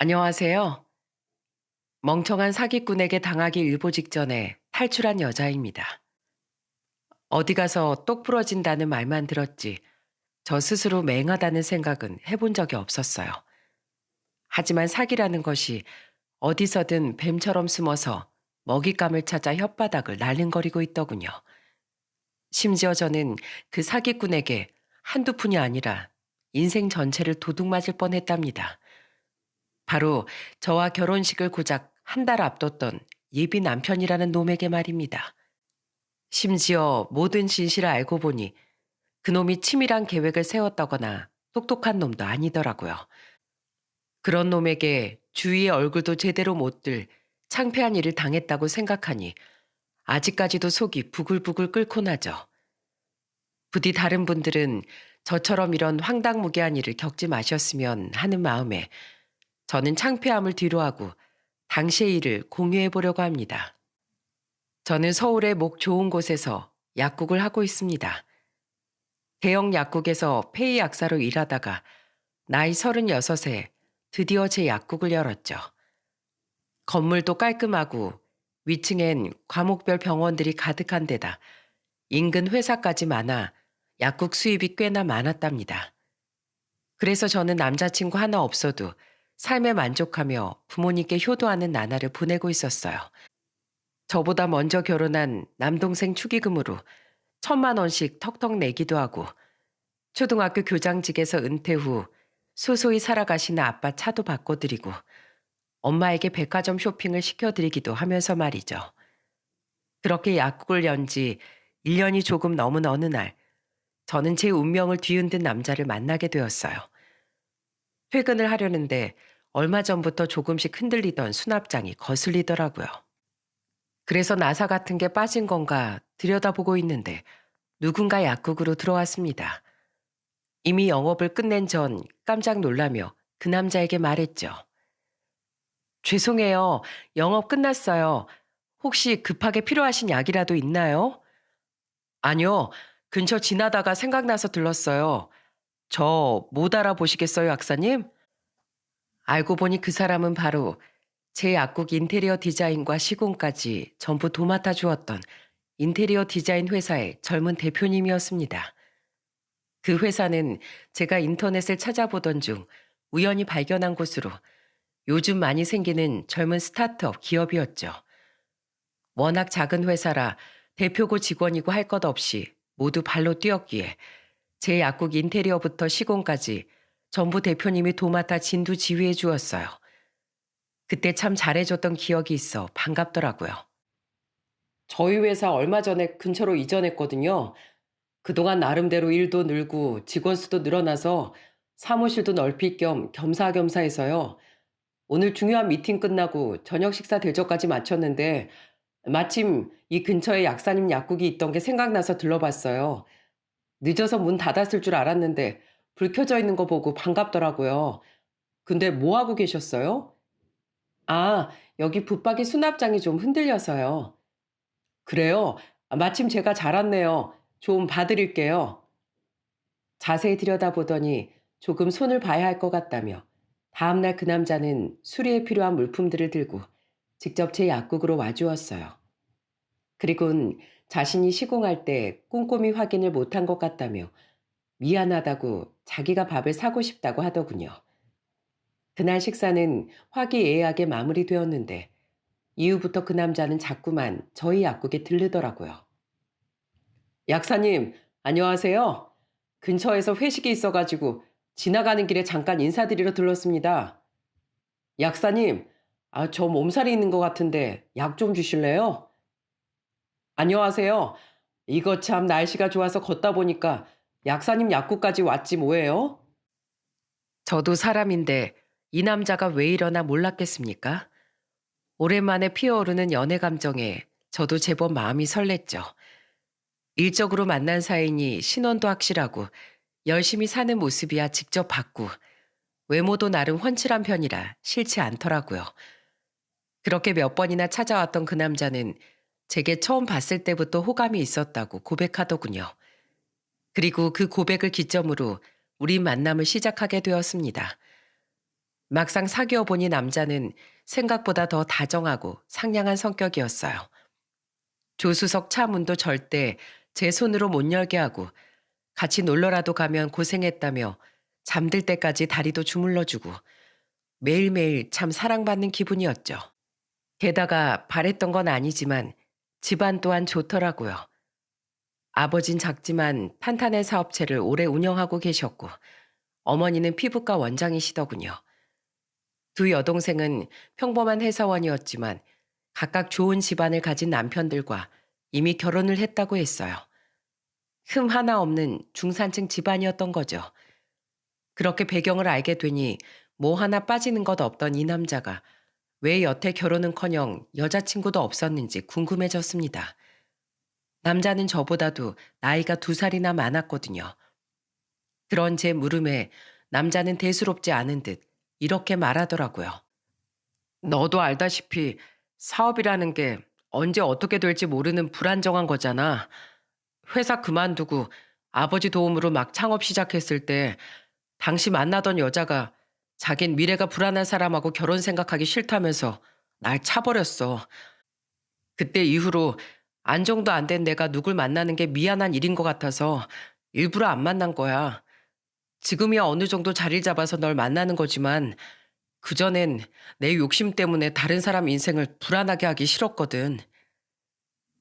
안녕하세요. 멍청한 사기꾼에게 당하기 일보 직전에 탈출한 여자입니다. 어디 가서 똑 부러진다는 말만 들었지 저 스스로 맹하다는 생각은 해본 적이 없었어요. 하지만 사기라는 것이 어디서든 뱀처럼 숨어서 먹잇감을 찾아 혓바닥을 날름거리고 있더군요. 심지어 저는 그 사기꾼에게 한두 푼이 아니라 인생 전체를 도둑맞을 뻔했답니다. 바로 저와 결혼식을 고작 한 달 앞뒀던 예비 남편이라는 놈에게 말입니다. 심지어 모든 진실을 알고 보니 그놈이 치밀한 계획을 세웠다거나 똑똑한 놈도 아니더라고요. 그런 놈에게 주위의 얼굴도 제대로 못 들 창피한 일을 당했다고 생각하니 아직까지도 속이 부글부글 끓고 나죠. 부디 다른 분들은 저처럼 이런 황당무계한 일을 겪지 마셨으면 하는 마음에 저는 창피함을 뒤로하고 당시의 일을 공유해 보려고 합니다. 저는 서울의 목 좋은 곳에서 약국을 하고 있습니다. 대형 약국에서 페이 약사로 일하다가 나이 36에 드디어 제 약국을 열었죠. 건물도 깔끔하고 위층엔 과목별 병원들이 가득한 데다 인근 회사까지 많아 약국 수입이 꽤나 많았답니다. 그래서 저는 남자친구 하나 없어도 삶에 만족하며 부모님께 효도하는 나날을 보내고 있었어요. 저보다 먼저 결혼한 남동생 축의금으로 1,000만 원씩 턱턱 내기도 하고 초등학교 교장직에서 은퇴 후 소소히 살아가시는 아빠 차도 바꿔드리고 엄마에게 백화점 쇼핑을 시켜드리기도 하면서 말이죠. 그렇게 약국을 연 지 1년이 조금 넘은 어느 날 저는 제 운명을 뒤흔든 남자를 만나게 되었어요. 퇴근을 하려는데 얼마 전부터 조금씩 흔들리던 수납장이 거슬리더라고요. 그래서 나사 같은 게 빠진 건가 들여다보고 있는데 누군가 약국으로 들어왔습니다. 이미 영업을 끝낸 전 깜짝 놀라며 그 남자에게 말했죠. 죄송해요. 영업 끝났어요. 혹시 급하게 필요하신 약이라도 있나요? 아니요. 근처 지나다가 생각나서 들렀어요. 저 못 알아보시겠어요, 약사님? 알고 보니 그 사람은 바로 제 약국 인테리어 디자인과 시공까지 전부 도맡아 주었던 인테리어 디자인 회사의 젊은 대표님이었습니다. 그 회사는 제가 인터넷을 찾아보던 중 우연히 발견한 곳으로 요즘 많이 생기는 젊은 스타트업 기업이었죠. 워낙 작은 회사라 대표고 직원이고 할 것 없이 모두 발로 뛰었기에 제 약국 인테리어부터 시공까지 전부 대표님이 도맡아 진두지휘해 주었어요. 그때 참 잘해줬던 기억이 있어 반갑더라고요. 저희 회사 얼마 전에 근처로 이전했거든요. 그동안 나름대로 일도 늘고 직원 수도 늘어나서 사무실도 넓힐 겸 겸사겸사 해서요. 오늘 중요한 미팅 끝나고 저녁 식사 대접까지 마쳤는데 마침 이 근처에 약사님 약국이 있던 게 생각나서 들러봤어요. 늦어서 문 닫았을 줄 알았는데 불 켜져 있는 거 보고 반갑더라고요. 근데 뭐 하고 계셨어요? 아, 여기 붙박이 수납장이 좀 흔들려서요. 그래요? 마침 제가 잘 왔네요. 좀 봐드릴게요. 자세히 들여다보더니 조금 손을 봐야 할 것 같다며 다음날 그 남자는 수리에 필요한 물품들을 들고 직접 제 약국으로 와주었어요. 그리곤 자신이 시공할 때 꼼꼼히 확인을 못한 것 같다며 미안하다고 자기가 밥을 사고 싶다고 하더군요. 그날 식사는 화기애애하게 마무리되었는데 이후부터 그 남자는 자꾸만 저희 약국에 들르더라고요. 약사님, 안녕하세요. 근처에서 회식이 있어가지고 지나가는 길에 잠깐 인사드리러 들렀습니다. 약사님, 저 몸살이 있는 것 같은데 약 좀 주실래요? 안녕하세요. 이거 참 날씨가 좋아서 걷다 보니까 약사님 약국까지 왔지 뭐예요? 저도 사람인데 이 남자가 왜 이러나 몰랐겠습니까? 오랜만에 피어오르는 연애 감정에 저도 제법 마음이 설렜죠. 일적으로 만난 사이니 신원도 확실하고 열심히 사는 모습이야 직접 봤고 외모도 나름 훤칠한 편이라 싫지 않더라고요. 그렇게 몇 번이나 찾아왔던 그 남자는 제게 처음 봤을 때부터 호감이 있었다고 고백하더군요. 그리고 그 고백을 기점으로 우리 만남을 시작하게 되었습니다. 막상 사귀어 보니 남자는 생각보다 더 다정하고 상냥한 성격이었어요. 조수석 차 문도 절대 제 손으로 못 열게 하고 같이 놀러라도 가면 고생했다며 잠들 때까지 다리도 주물러주고 매일매일 참 사랑받는 기분이었죠. 게다가 바랬던 건 아니지만 집안 또한 좋더라고요. 아버진 작지만 탄탄한 사업체를 오래 운영하고 계셨고 어머니는 피부과 원장이시더군요. 두 여동생은 평범한 회사원이었지만 각각 좋은 집안을 가진 남편들과 이미 결혼을 했다고 했어요. 흠 하나 없는 중산층 집안이었던 거죠. 그렇게 배경을 알게 되니 뭐 하나 빠지는 것 없던 이 남자가 왜 여태 결혼은커녕 여자친구도 없었는지 궁금해졌습니다. 남자는 저보다도 나이가 2살이나 많았거든요. 그런 제 물음에 남자는 대수롭지 않은 듯 이렇게 말하더라고요. 너도 알다시피 사업이라는 게 언제 어떻게 될지 모르는 불안정한 거잖아. 회사 그만두고 아버지 도움으로 막 창업 시작했을 때 당시 만나던 여자가 자긴 미래가 불안한 사람하고 결혼 생각하기 싫다면서 날 차버렸어. 그때 이후로 안정도 안 된 내가 누굴 만나는 게 미안한 일인 것 같아서 일부러 안 만난 거야. 지금이야 어느 정도 자리를 잡아서 널 만나는 거지만 그전엔 내 욕심 때문에 다른 사람 인생을 불안하게 하기 싫었거든.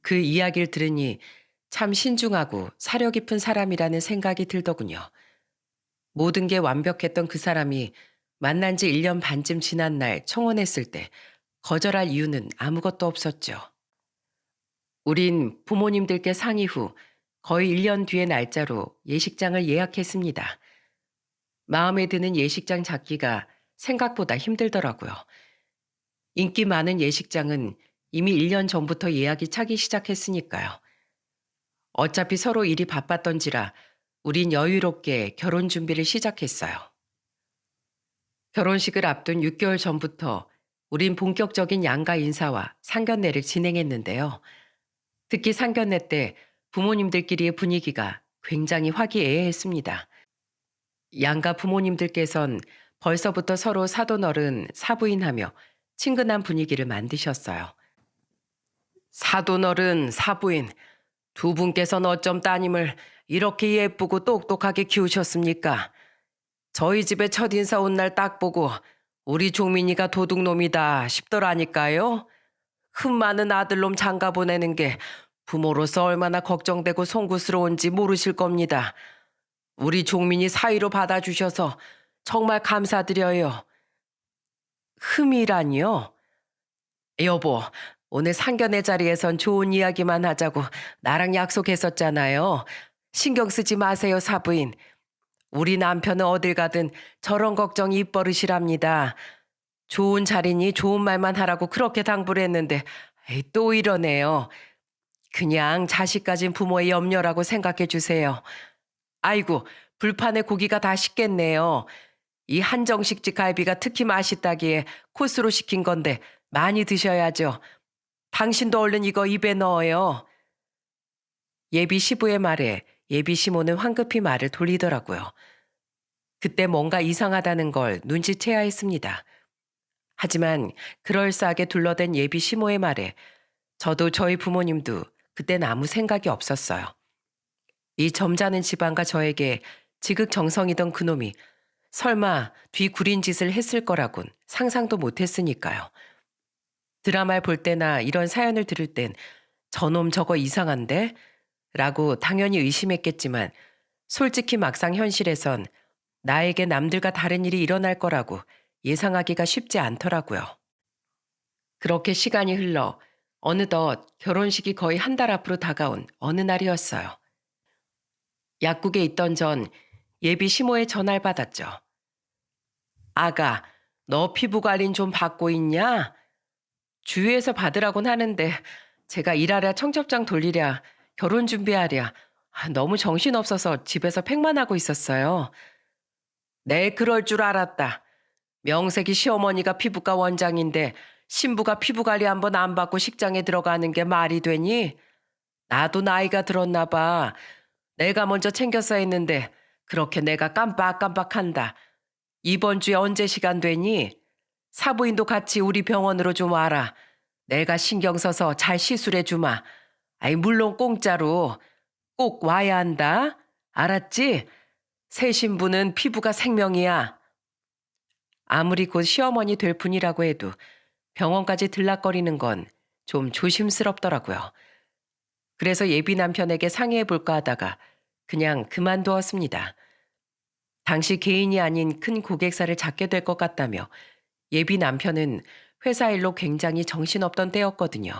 그 이야기를 들으니 참 신중하고 사려 깊은 사람이라는 생각이 들더군요. 모든 게 완벽했던 그 사람이 만난 지 1년 반쯤 지난 날 청혼했을 때 거절할 이유는 아무것도 없었죠. 우린 부모님들께 상의 후 거의 1년 뒤의 날짜로 예식장을 예약했습니다. 마음에 드는 예식장 잡기가 생각보다 힘들더라고요. 인기 많은 예식장은 이미 1년 전부터 예약이 차기 시작했으니까요. 어차피 서로 일이 바빴던지라 우린 여유롭게 결혼 준비를 시작했어요. 결혼식을 앞둔 6개월 전부터 우린 본격적인 양가 인사와 상견례를 진행했는데요. 특히 상견례 때 부모님들끼리의 분위기가 굉장히 화기애애했습니다. 양가 부모님들께선 벌써부터 서로 사돈어른, 사부인하며 친근한 분위기를 만드셨어요. 사돈어른, 사부인, 두 분께서는 어쩜 따님을 이렇게 예쁘고 똑똑하게 키우셨습니까? 저희 집에 첫인사 온 날 딱 보고 우리 종민이가 도둑놈이다 싶더라니까요. 흠 많은 아들놈 장가 보내는 게 부모로서 얼마나 걱정되고 송구스러운지 모르실 겁니다. 우리 종민이 사위로 받아주셔서 정말 감사드려요. 흠이라니요? 여보, 오늘 상견례 자리에선 좋은 이야기만 하자고 나랑 약속했었잖아요. 신경 쓰지 마세요, 사부인. 우리 남편은 어딜 가든 저런 걱정이 입버릇이랍니다. 좋은 자리니 좋은 말만 하라고 그렇게 당부를 했는데 에이, 또 이러네요. 그냥 자식 가진 부모의 염려라고 생각해 주세요. 아이고, 불판에 고기가 다 식겠네요. 이 한정식집 갈비가 특히 맛있다기에 코스로 시킨 건데 많이 드셔야죠. 당신도 얼른 이거 입에 넣어요. 예비 시부의 말에 예비 시모는 황급히 말을 돌리더라고요. 그때 뭔가 이상하다는 걸 눈치채야 했습니다. 하지만 그럴싸하게 둘러댄 예비 시모의 말에 저도 저희 부모님도 그땐 아무 생각이 없었어요. 이 점잖은 집안과 저에게 지극정성이던 그놈이 설마 뒤구린 짓을 했을 거라곤 상상도 못했으니까요. 드라마를 볼 때나 이런 사연을 들을 땐 저놈 저거 이상한데? 라고 당연히 의심했겠지만 솔직히 막상 현실에선 나에게 남들과 다른 일이 일어날 거라고 예상하기가 쉽지 않더라고요. 그렇게 시간이 흘러 어느덧 결혼식이 거의 한 달 앞으로 다가온 어느 날이었어요. 약국에 있던 전 예비 시모의 전화를 받았죠. 아가, 너 피부 관리는 좀 받고 있냐? 주위에서 받으라곤 하는데 제가 일하랴 청첩장 돌리랴 결혼 준비하랴 너무 정신없어서 집에서 팩만 하고 있었어요. 네, 그럴 줄 알았다. 명색이 시어머니가 피부과 원장인데 신부가 피부 관리 한번 안 받고 식장에 들어가는 게 말이 되니? 나도 나이가 들었나 봐. 내가 먼저 챙겼어야 했는데 그렇게 내가 깜빡깜빡한다. 이번 주에 언제 시간 되니? 사부인도 같이 우리 병원으로 좀 와라. 내가 신경 써서 잘 시술해 주마. 아이, 물론 공짜로. 꼭 와야 한다. 알았지? 새 신부는 피부가 생명이야. 아무리 곧 시어머니 될 분이라고 해도 병원까지 들락거리는 건 좀 조심스럽더라고요. 그래서 예비 남편에게 상의해 볼까 하다가 그냥 그만두었습니다. 당시 개인이 아닌 큰 고객사를 잡게 될 것 같다며 예비 남편은 회사 일로 굉장히 정신없던 때였거든요.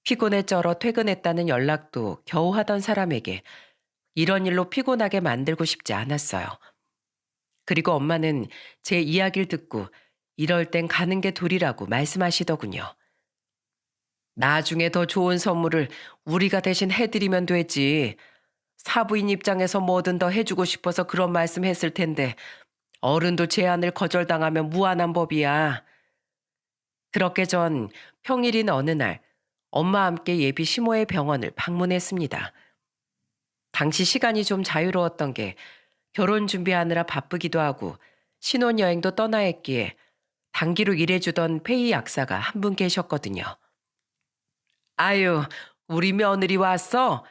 피곤에 쩔어 퇴근했다는 연락도 겨우 하던 사람에게 이런 일로 피곤하게 만들고 싶지 않았어요. 그리고 엄마는 제 이야기를 듣고 이럴 땐 가는 게 도리라고 말씀하시더군요. 나중에 더 좋은 선물을 우리가 대신 해드리면 되지. 사부인 입장에서 뭐든 더 해주고 싶어서 그런 말씀 했을 텐데 어른도 제안을 거절당하면 무한한 법이야. 그렇게 전 평일인 어느 날 엄마와 함께 예비 시모의 병원을 방문했습니다. 당시 시간이 좀 자유로웠던 게 결혼 준비하느라 바쁘기도 하고 신혼여행도 떠나 했기에 단기로 일해주던 페이 약사가 한 분 계셨거든요. 아유, 우리 며느리 왔어?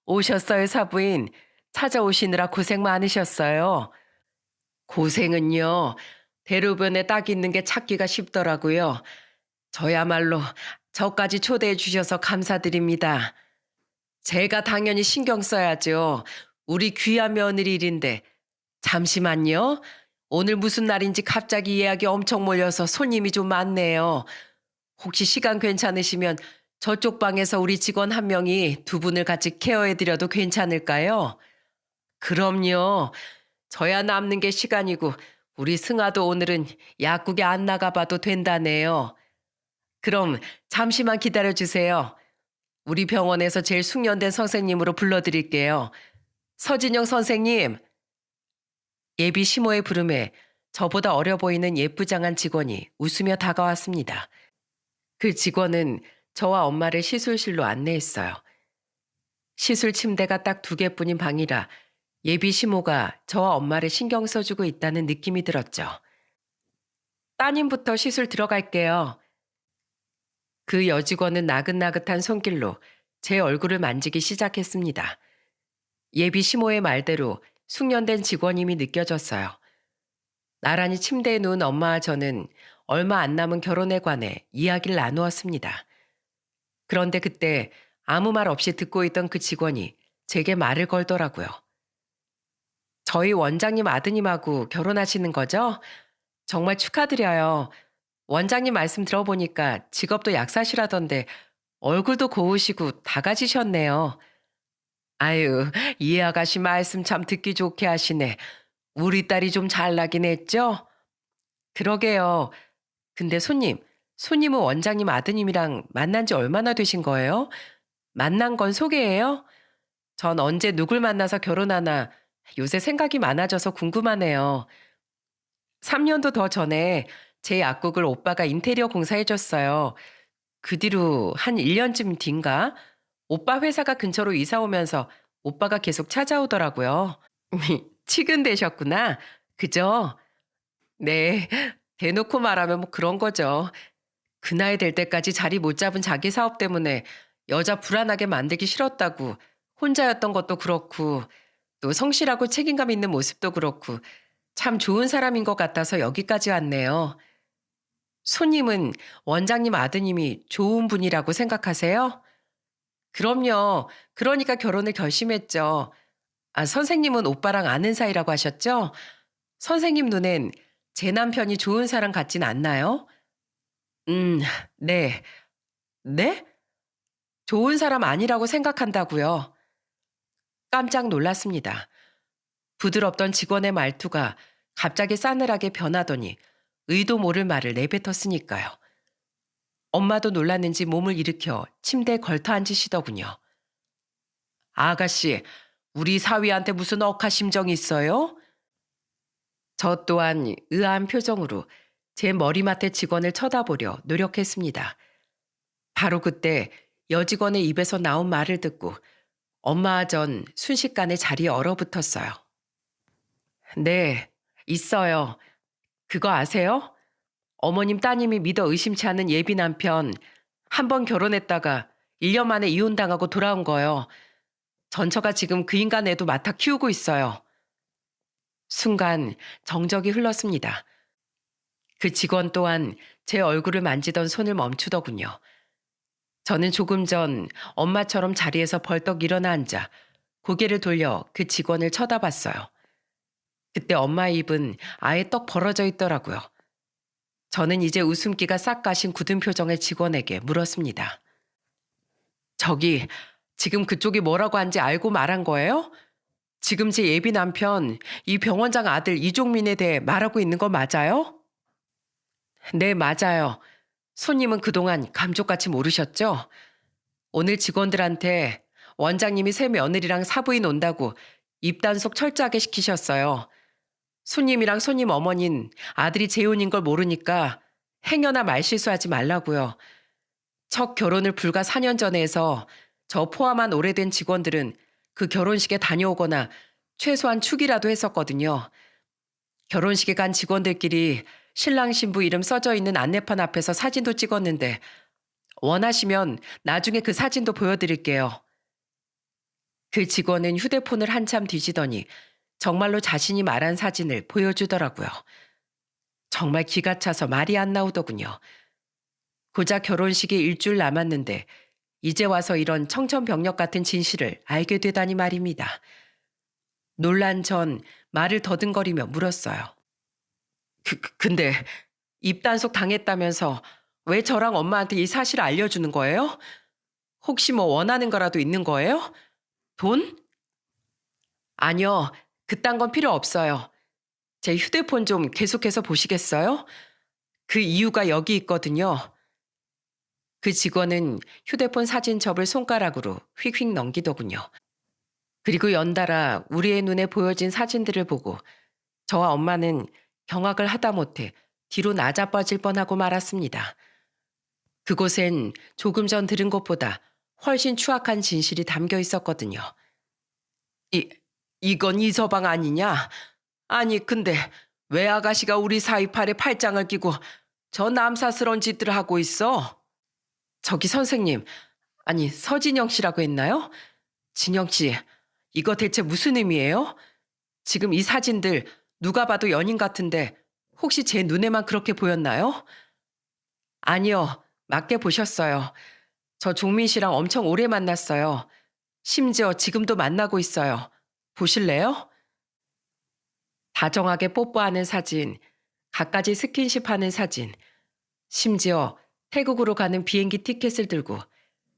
오셨어요, 사부인. 찾아오시느라 고생 많으셨어요. 고생은요. 대로변에 딱 있는 게 찾기가 쉽더라고요. 저야말로 저까지 초대해 주셔서 감사드립니다. 제가 당연히 신경 써야죠. 우리 귀한 며느리 일인데. 잠시만요. 오늘 무슨 날인지 갑자기 예약이 엄청 몰려서 손님이 좀 많네요. 혹시 시간 괜찮으시면 저쪽 방에서 우리 직원 한 명이 두 분을 같이 케어해드려도 괜찮을까요? 그럼요. 저야 남는 게 시간이고 우리 승아도 오늘은 약국에 안 나가봐도 된다네요. 그럼 잠시만 기다려주세요. 우리 병원에서 제일 숙련된 선생님으로 불러드릴게요. 서진영 선생님. 예비 시모의 부름에 저보다 어려 보이는 예쁘장한 직원이 웃으며 다가왔습니다. 그 직원은 저와 엄마를 시술실로 안내했어요. 시술 침대가 딱 2개뿐인 방이라 예비 시모가 저와 엄마를 신경 써주고 있다는 느낌이 들었죠. 따님부터 시술 들어갈게요. 그 여직원은 나긋나긋한 손길로 제 얼굴을 만지기 시작했습니다. 예비 시모의 말대로 숙련된 직원임이 느껴졌어요. 나란히 침대에 누운 엄마와 저는 얼마 안 남은 결혼에 관해 이야기를 나누었습니다. 그런데 그때 아무 말 없이 듣고 있던 그 직원이 제게 말을 걸더라고요. 저희 원장님 아드님하고 결혼하시는 거죠? 정말 축하드려요. 원장님 말씀 들어보니까 직업도 약사시라던데 얼굴도 고우시고 다 가지셨네요. 아유, 이 아가씨 말씀 참 듣기 좋게 하시네. 우리 딸이 좀 잘나긴 했죠? 그러게요. 근데 손님은 원장님 아드님이랑 만난 지 얼마나 되신 거예요? 만난 건 소개예요? 전 언제 누굴 만나서 결혼하나 요새 생각이 많아져서 궁금하네요. 3년도 더 전에 제 약국을 오빠가 인테리어 공사해줬어요. 그 뒤로 한 1년쯤 뒤인가? 오빠 회사가 근처로 이사 오면서 오빠가 계속 찾아오더라고요. 치근되셨구나. 그죠? 네. 대놓고 말하면 뭐 그런 거죠. 그 나이 될 때까지 자리 못 잡은 자기 사업 때문에 여자 불안하게 만들기 싫었다고 혼자였던 것도 그렇고 또 성실하고 책임감 있는 모습도 그렇고 참 좋은 사람인 것 같아서 여기까지 왔네요. 손님은 원장님 아드님이 좋은 분이라고 생각하세요? 그럼요. 그러니까 결혼을 결심했죠. 아, 선생님은 오빠랑 아는 사이라고 하셨죠? 선생님 눈엔 제 남편이 좋은 사람 같진 않나요? 음, 네. 네? 좋은 사람 아니라고 생각한다고요. 깜짝 놀랐습니다. 부드럽던 직원의 말투가 갑자기 싸늘하게 변하더니 의도 모를 말을 내뱉었으니까요. 엄마도 놀랐는지 몸을 일으켜 침대에 걸터 앉으시더군요. 아가씨, 우리 사위한테 무슨 억하심정이 있어요? 저 또한 의아한 표정으로 제 머리맡의 직원을 쳐다보려 노력했습니다. 바로 그때 여직원의 입에서 나온 말을 듣고 엄마와 전 순식간에 자리에 얼어붙었어요. 네, 있어요. 그거 아세요? 어머님 따님이 믿어 의심치 않은 예비 남편 한 번 결혼했다가 1년 만에 이혼당하고 돌아온 거요. 전처가 지금 그 인간 애도 맡아 키우고 있어요. 순간 정적이 흘렀습니다. 그 직원 또한 제 얼굴을 만지던 손을 멈추더군요. 저는 조금 전 엄마처럼 자리에서 벌떡 일어나 앉아 고개를 돌려 그 직원을 쳐다봤어요. 그때 엄마의 입은 아예 떡 벌어져 있더라고요. 저는 이제 웃음기가 싹 가신 굳은 표정의 직원에게 물었습니다. 저기, 지금 그쪽이 뭐라고 한지 알고 말한 거예요? 지금 제 예비 남편, 이 병원장 아들 이종민에 대해 말하고 있는 거 맞아요? 네, 맞아요. 손님은 그동안 감쪽같이 모르셨죠? 오늘 직원들한테 원장님이 새 며느리랑 사부인 온다고 입단속 철저하게 시키셨어요. 손님이랑 손님 어머닌 아들이 재혼인 걸 모르니까 행여나 말실수하지 말라고요. 첫 결혼을 불과 4년 전에 해서 저 포함한 오래된 직원들은 그 결혼식에 다녀오거나 최소한 축이라도 했었거든요. 결혼식에 간 직원들끼리 신랑 신부 이름 써져 있는 안내판 앞에서 사진도 찍었는데 원하시면 나중에 그 사진도 보여드릴게요. 그 직원은 휴대폰을 한참 뒤지더니 정말로 자신이 말한 사진을 보여주더라고요. 정말 기가 차서 말이 안 나오더군요. 고작 결혼식이 일주일 남았는데 이제 와서 이런 청천벽력 같은 진실을 알게 되다니 말입니다. 놀란 전 말을 더듬거리며 물었어요. 근데 입단속 당했다면서 왜 저랑 엄마한테 이 사실을 알려주는 거예요? 혹시 뭐 원하는 거라도 있는 거예요? 돈? 아니요. 그딴 건 필요 없어요. 제 휴대폰 좀 계속해서 보시겠어요? 그 이유가 여기 있거든요. 그 직원은 휴대폰 사진첩을 손가락으로 휙휙 넘기더군요. 그리고 연달아 우리의 눈에 보여진 사진들을 보고 저와 엄마는 경악을 하다못해 뒤로 나자빠질 뻔하고 말았습니다. 그곳엔 조금 전 들은 것보다 훨씬 추악한 진실이 담겨 있었거든요. 이, 이건 이서방 아니냐? 아니, 근데 왜 아가씨가 우리 사위팔에 팔짱을 끼고 저 남사스러운 짓들을 하고 있어? 저기 선생님, 아니, 서진영 씨라고 했나요? 진영 씨, 이거 대체 무슨 의미예요? 지금 이 사진들 누가 봐도 연인 같은데 혹시 제 눈에만 그렇게 보였나요? 아니요, 맞게 보셨어요. 저 종민 씨랑 엄청 오래 만났어요. 심지어 지금도 만나고 있어요. 보실래요? 다정하게 뽀뽀하는 사진, 갖가지 스킨십 하는 사진, 심지어 태국으로 가는 비행기 티켓을 들고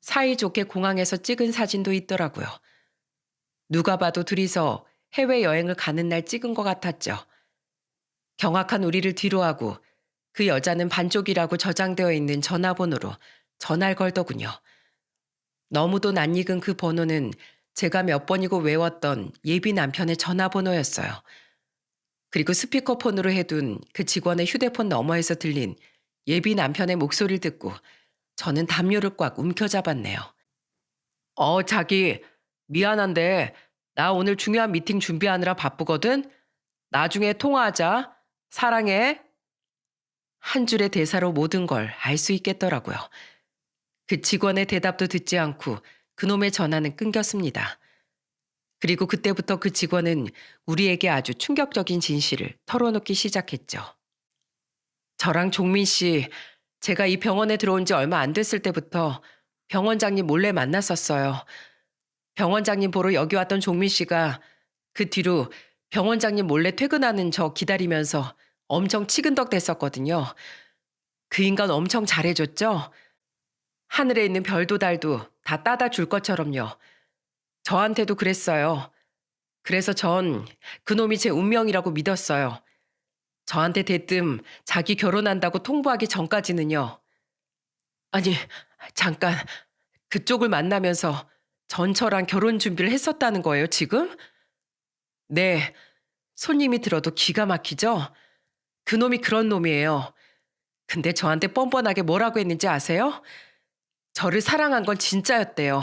사이좋게 공항에서 찍은 사진도 있더라고요. 누가 봐도 둘이서 해외여행을 가는 날 찍은 것 같았죠. 경악한 우리를 뒤로하고 그 여자는 반쪽이라고 저장되어 있는 전화번호로 전화를 걸더군요. 너무도 낯익은 그 번호는 제가 몇 번이고 외웠던 예비 남편의 전화번호였어요. 그리고 스피커폰으로 해둔 그 직원의 휴대폰 너머에서 들린 예비 남편의 목소리를 듣고 저는 담요를 꽉 움켜잡았네요. 자기, 미안한데 나 오늘 중요한 미팅 준비하느라 바쁘거든? 나중에 통화하자. 사랑해. 한 줄의 대사로 모든 걸 알 수 있겠더라고요. 그 직원의 대답도 듣지 않고 그놈의 전화는 끊겼습니다. 그리고 그때부터 그 직원은 우리에게 아주 충격적인 진실을 털어놓기 시작했죠. 저랑 종민 씨, 제가 이 병원에 들어온 지 얼마 안 됐을 때부터 병원장님 몰래 만났었어요. 병원장님 보러 여기 왔던 종민 씨가 그 뒤로 병원장님 몰래 퇴근하는 저 기다리면서 엄청 치근덕 됐었거든요. 그 인간 엄청 잘해줬죠? 하늘에 있는 별도 달도 다 따다 줄 것처럼요. 저한테도 그랬어요. 그래서 전 그놈이 제 운명이라고 믿었어요. 저한테 대뜸 자기 결혼한다고 통보하기 전까지는요. 아니, 잠깐, 그쪽을 만나면서 전처랑 결혼 준비를 했었다는 거예요, 지금? 네, 손님이 들어도 기가 막히죠? 그놈이 그런 놈이에요. 근데 저한테 뻔뻔하게 뭐라고 했는지 아세요? 저를 사랑한 건 진짜였대요.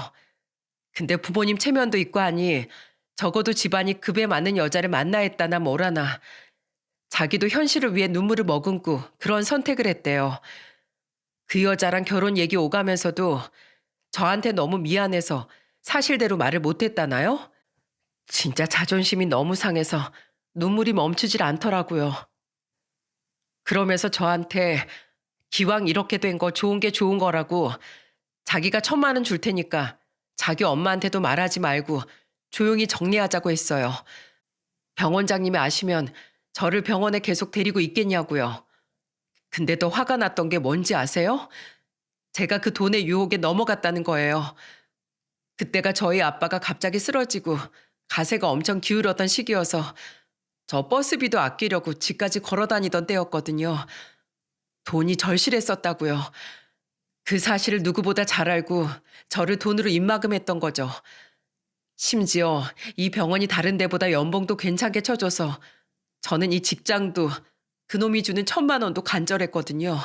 근데 부모님 체면도 있고 하니 적어도 집안이 급에 맞는 여자를 만나야 했다나 뭐라나. 자기도 현실을 위해 눈물을 머금고 그런 선택을 했대요. 그 여자랑 결혼 얘기 오가면서도 저한테 너무 미안해서 사실대로 말을 못했다나요? 진짜 자존심이 너무 상해서 눈물이 멈추질 않더라고요. 그러면서 저한테 기왕 이렇게 된 거 좋은 게 좋은 거라고 자기가 1,000만 원 줄 테니까 자기 엄마한테도 말하지 말고 조용히 정리하자고 했어요. 병원장님이 아시면 저를 병원에 계속 데리고 있겠냐고요. 근데 더 화가 났던 게 뭔지 아세요? 제가 그 돈의 유혹에 넘어갔다는 거예요. 그때가 저희 아빠가 갑자기 쓰러지고 가세가 엄청 기울었던 시기여서 저 버스비도 아끼려고 집까지 걸어 다니던 때였거든요. 돈이 절실했었다고요. 그 사실을 누구보다 잘 알고 저를 돈으로 입막음했던 거죠. 심지어 이 병원이 다른 데보다 연봉도 괜찮게 쳐줘서 저는 이 직장도 그놈이 주는 1,000만 원도 간절했거든요.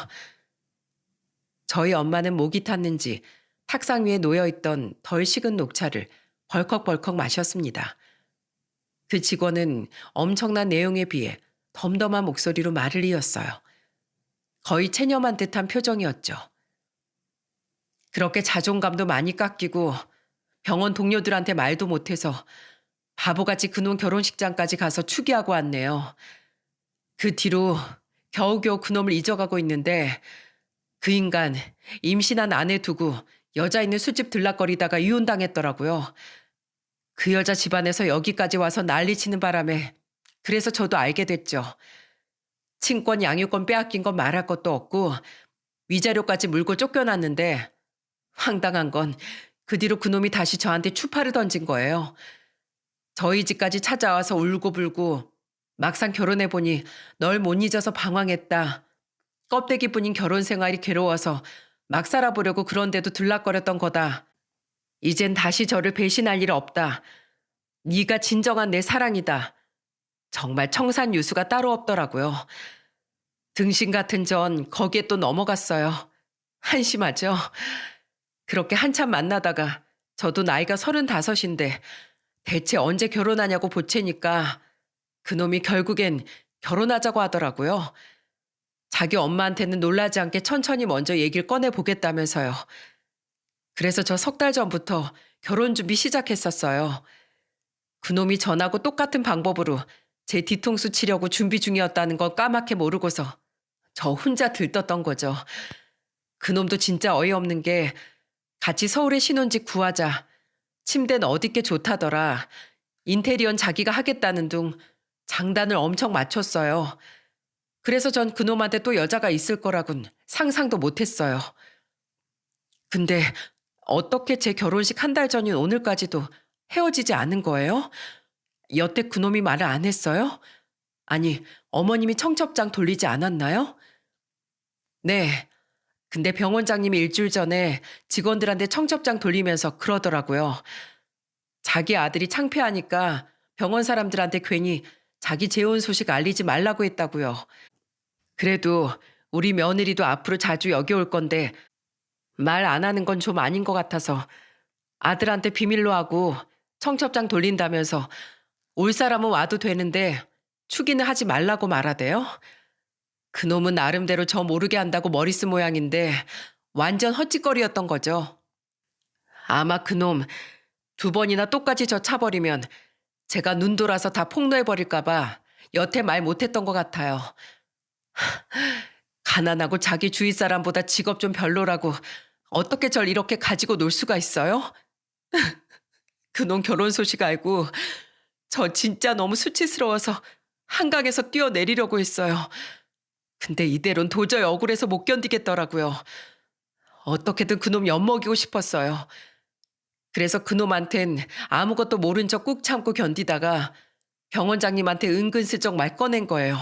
저희 엄마는 목이 탔는지 탁상 위에 놓여있던 덜 식은 녹차를 벌컥벌컥 마셨습니다. 그 직원은 엄청난 내용에 비해 덤덤한 목소리로 말을 이었어요. 거의 체념한 듯한 표정이었죠. 그렇게 자존감도 많이 깎이고 병원 동료들한테 말도 못해서 바보같이 그놈 결혼식장까지 가서 추기하고 왔네요. 그 뒤로 겨우겨우 그놈을 잊어가고 있는데 그 인간 임신한 아내 두고 여자 있는 술집 들락거리다가 이혼당했더라고요. 그 여자 집안에서 여기까지 와서 난리치는 바람에 그래서 저도 알게 됐죠. 친권 양육권 빼앗긴 건 말할 것도 없고 위자료까지 물고 쫓겨났는데 황당한 건 그 뒤로 그놈이 다시 저한테 추파를 던진 거예요. 저희 집까지 찾아와서 울고불고 막상 결혼해보니 널 못 잊어서 방황했다. 껍데기뿐인 결혼 생활이 괴로워서 막 살아보려고 그런데도 들락거렸던 거다. 이젠 다시 저를 배신할 일 없다. 네가 진정한 내 사랑이다. 정말 청산유수가 따로 없더라고요. 등신 같은 전 거기에 또 넘어갔어요. 한심하죠? 그렇게 한참 만나다가 저도 나이가 35인데 대체 언제 결혼하냐고 보채니까 그놈이 결국엔 결혼하자고 하더라고요. 자기 엄마한테는 놀라지 않게 천천히 먼저 얘기를 꺼내보겠다면서요. 그래서 저 3달 전부터 결혼 준비 시작했었어요. 그놈이 전하고 똑같은 방법으로 제 뒤통수 치려고 준비 중이었다는 걸 까맣게 모르고서 저 혼자 들떴던 거죠. 그놈도 진짜 어이없는 게 같이 서울에 신혼집 구하자. 침대는 어디께 좋다더라. 인테리어는 자기가 하겠다는 둥 장단을 엄청 맞췄어요. 그래서 전 그놈한테 또 여자가 있을 거라곤 상상도 못했어요. 근데 어떻게 제 결혼식 1달 전인 오늘까지도 헤어지지 않은 거예요? 여태 그놈이 말을 안 했어요? 아니, 어머님이 청첩장 돌리지 않았나요? 네. 근데 병원장님이 일주일 전에 직원들한테 청첩장 돌리면서 그러더라고요. 자기 아들이 창피하니까 병원 사람들한테 괜히 자기 재혼 소식 알리지 말라고 했다고요. 그래도 우리 며느리도 앞으로 자주 여기 올 건데 말 안 하는 건 좀 아닌 것 같아서 아들한테 비밀로 하고 청첩장 돌린다면서 올 사람은 와도 되는데 축의는 하지 말라고 말하대요. 그놈은 나름대로 저 모르게 한다고 머리 쓴 모양인데 완전 헛짓거리였던 거죠. 아마 그놈 2번이나 똑같이 저 차버리면 제가 눈 돌아서 다 폭로해버릴까 봐 여태 말 못했던 것 같아요. 가난하고 자기 주위 사람보다 직업 좀 별로라고 어떻게 절 이렇게 가지고 놀 수가 있어요? 그놈 결혼 소식 알고 저 진짜 너무 수치스러워서 한강에서 뛰어내리려고 했어요. 근데 이대로는 도저히 억울해서 못 견디겠더라고요. 어떻게든 그놈 엿먹이고 싶었어요. 그래서 그놈한텐 아무것도 모른 척 꾹 참고 견디다가 병원장님한테 은근슬쩍 말 꺼낸 거예요.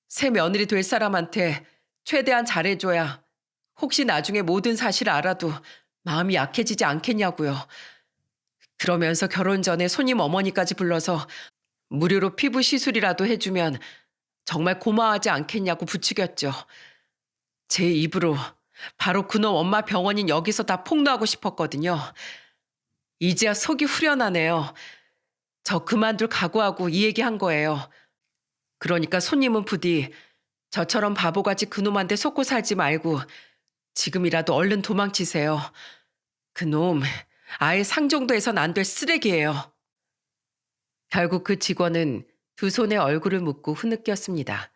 새 며느리 될 사람한테 최대한 잘해줘야 혹시 나중에 모든 사실을 알아도 마음이 약해지지 않겠냐고요. 그러면서 결혼 전에 손님 어머니까지 불러서 무료로 피부 시술이라도 해주면 정말 고마워하지 않겠냐고 부추겼죠. 제 입으로 바로 그놈 엄마 병원인 여기서 다 폭로하고 싶었거든요. 이제야 속이 후련하네요. 저 그만둘 각오하고 이 얘기한 거예요. 그러니까 손님은 부디 저처럼 바보같이 그놈한테 속고 살지 말고 지금이라도 얼른 도망치세요. 그놈 아예 상정도에선 안 될 쓰레기예요. 결국 그 직원은 두 손에 얼굴을 묶고 흐느꼈습니다.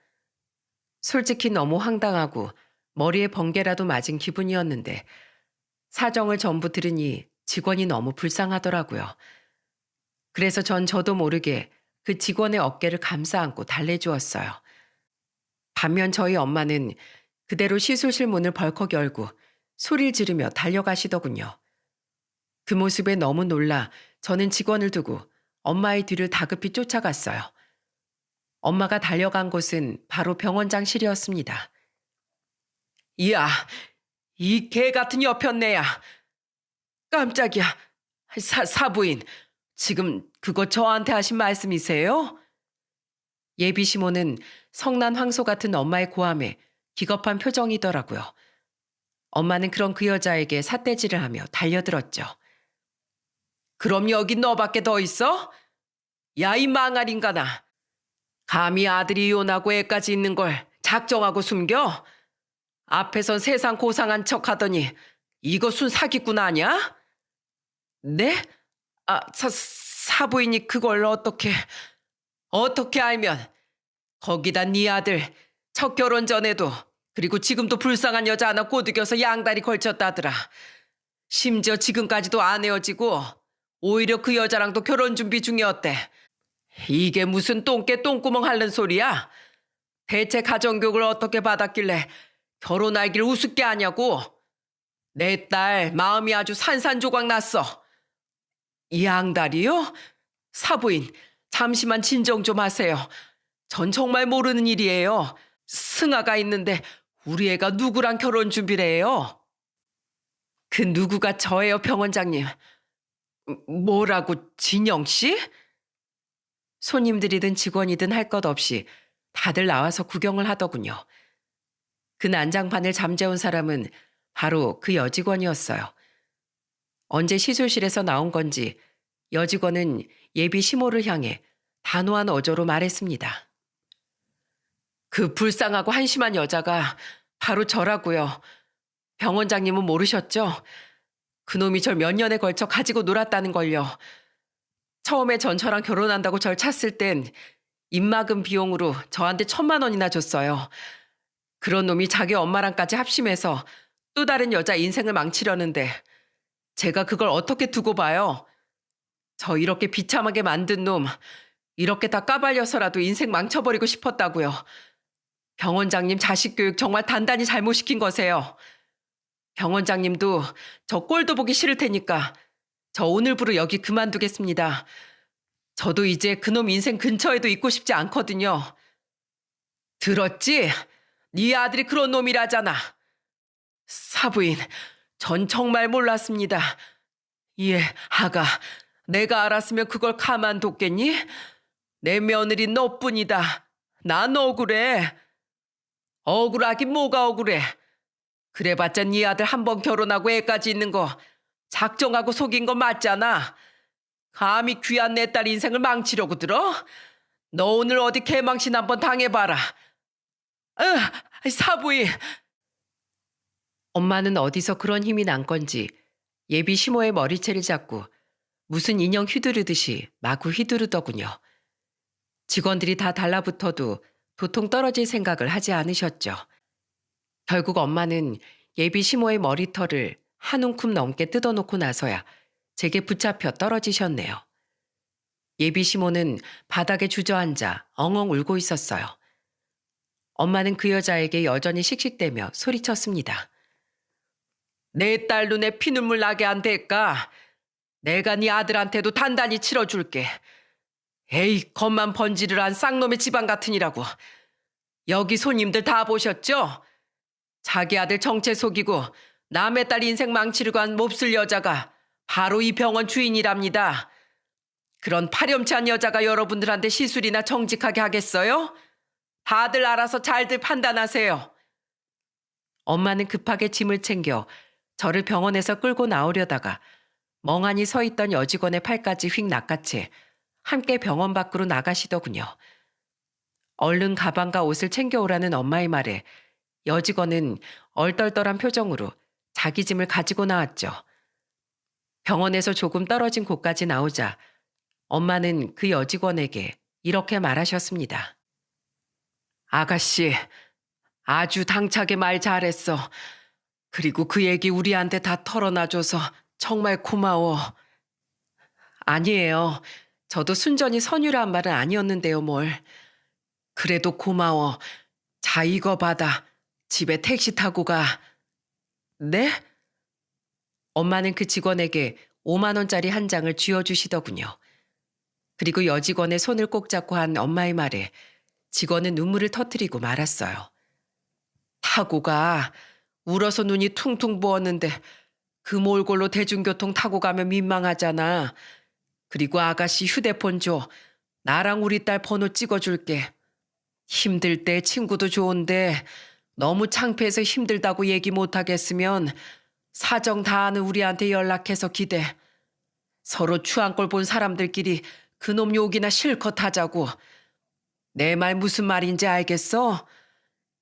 솔직히 너무 황당하고 머리에 번개라도 맞은 기분이었는데 사정을 전부 들으니 직원이 너무 불쌍하더라고요. 그래서 전 저도 모르게 그 직원의 어깨를 감싸 안고 달래주었어요. 반면 저희 엄마는 그대로 시술실 문을 벌컥 열고 소리를 지르며 달려가시더군요. 그 모습에 너무 놀라 저는 직원을 두고 엄마의 뒤를 다급히 쫓아갔어요. 엄마가 달려간 곳은 바로 병원장실이었습니다. 이야, 이 개 같은 여편네야. 깜짝이야. 사부인, 지금 그거 저한테 하신 말씀이세요? 예비 시모는 성난 황소 같은 엄마의 고함에 기겁한 표정이더라고요. 엄마는 그런 그 여자에게 삿대질을 하며 달려들었죠. 그럼 여기 너밖에 더 있어? 야, 이 망할 인간아. 감히 아들이 이혼하고 애까지 있는 걸 작정하고 숨겨? 앞에선 세상 고상한 척 하더니 이거 순 사기꾼 아니야? 네? 사부인이 그걸 어떻게 알면 거기다 네 아들 첫 결혼 전에도 그리고 지금도 불쌍한 여자 하나 꼬드겨서 양다리 걸쳤다더라. 심지어 지금까지도 안 헤어지고 오히려 그 여자랑도 결혼 준비 중이었대. 이게 무슨 똥개 똥구멍 핥는 소리야? 대체 가정교육을 어떻게 받았길래 결혼할 길 우습게 하냐고. 내 딸 마음이 아주 산산조각 났어. 이 양다리요? 사부인, 잠시만 진정 좀 하세요. 전 정말 모르는 일이에요. 승아가 있는데 우리 애가 누구랑 결혼 준비를 해요? 그 누구가 저예요, 병원장님. 뭐라고, 진영 씨? 손님들이든 직원이든 할 것 없이 다들 나와서 구경을 하더군요. 그 난장판을 잠재운 사람은 바로 그 여직원이었어요. 언제 시술실에서 나온 건지 여직원은 예비 시모를 향해 단호한 어조로 말했습니다. 그 불쌍하고 한심한 여자가 바로 저라고요. 병원장님은 모르셨죠? 그놈이 절 몇 년에 걸쳐 가지고 놀았다는 걸요. 처음에 저랑 결혼한다고 절 찼을 땐 입막음 비용으로 저한테 1,000만 원이나 줬어요. 그런 놈이 자기 엄마랑까지 합심해서 또 다른 여자 인생을 망치려는데 제가 그걸 어떻게 두고 봐요? 저 이렇게 비참하게 만든 놈 이렇게 다 까발려서라도 인생 망쳐버리고 싶었다고요. 병원장님 자식 교육 정말 단단히 잘못시킨 거세요. 병원장님도 저 꼴도 보기 싫을 테니까 저 오늘부로 여기 그만두겠습니다. 저도 이제 그놈 인생 근처에도 있고 싶지 않거든요. 들었지? 네 아들이 그런 놈이라잖아. 사부인, 전 정말 몰랐습니다. 예, 아가, 내가 알았으면 그걸 가만뒀겠니? 내 며느리 너뿐이다. 난 억울해. 억울하긴 뭐가 억울해. 그래봤자 네 아들 한 번 결혼하고 애까지 있는 거 작정하고 속인 거 맞잖아. 감히 귀한 내 딸 인생을 망치려고 들어? 너 오늘 어디 개망신 한번 당해봐라. 사부인. 엄마는 어디서 그런 힘이 난 건지 예비 시모의 머리채를 잡고 무슨 인형 휘두르듯이 마구 휘두르더군요. 직원들이 다 달라붙어도 도통 떨어질 생각을 하지 않으셨죠. 결국 엄마는 예비 시모의 머리털을 한 움큼 넘게 뜯어놓고 나서야 제게 붙잡혀 떨어지셨네요. 예비 시모는 바닥에 주저앉아 엉엉 울고 있었어요. 엄마는 그 여자에게 여전히 씩씩대며 소리쳤습니다. 내 딸 눈에 피눈물 나게 안 될까? 내가 네 아들한테도 단단히 치러줄게. 에이, 겉만 번지를 한 쌍놈의 집안 같으니라고. 여기 손님들 다 보셨죠? 자기 아들 정체 속이고 남의 딸 인생 망치려고 한 몹쓸 여자가 바로 이 병원 주인이랍니다. 그런 파렴치한 여자가 여러분들한테 시술이나 정직하게 하겠어요? 다들 알아서 잘들 판단하세요. 엄마는 급하게 짐을 챙겨 저를 병원에서 끌고 나오려다가 멍하니 서 있던 여직원의 팔까지 휙 낚아채 함께 병원 밖으로 나가시더군요. 얼른 가방과 옷을 챙겨오라는 엄마의 말에 여직원은 얼떨떨한 표정으로 자기 짐을 가지고 나왔죠. 병원에서 조금 떨어진 곳까지 나오자 엄마는 그 여직원에게 이렇게 말하셨습니다. 아가씨, 아주 당차게 말 잘했어. 그리고 그 얘기 우리한테 다 털어놔줘서 정말 고마워. 아니에요. 저도 순전히 선유란 말은 아니었는데요, 뭘. 그래도 고마워. 자, 이거 받아. 집에 택시 타고 가. 네? 엄마는 그 직원에게 5만 원짜리 한 장을 쥐어주시더군요. 그리고 여직원의 손을 꼭 잡고 한 엄마의 말에 직원은 눈물을 터뜨리고 말았어요. 타고 가. 울어서 눈이 퉁퉁 부었는데 그 몰골로 대중교통 타고 가면 민망하잖아. 그리고 아가씨 휴대폰 줘. 나랑 우리 딸 번호 찍어줄게. 힘들 때 친구도 좋은데 너무 창피해서 힘들다고 얘기 못하겠으면 사정 다 아는 우리한테 연락해서 기대. 서로 추한 걸 본 사람들끼리 그놈 욕이나 실컷 하자고. 내 말 무슨 말인지 알겠어?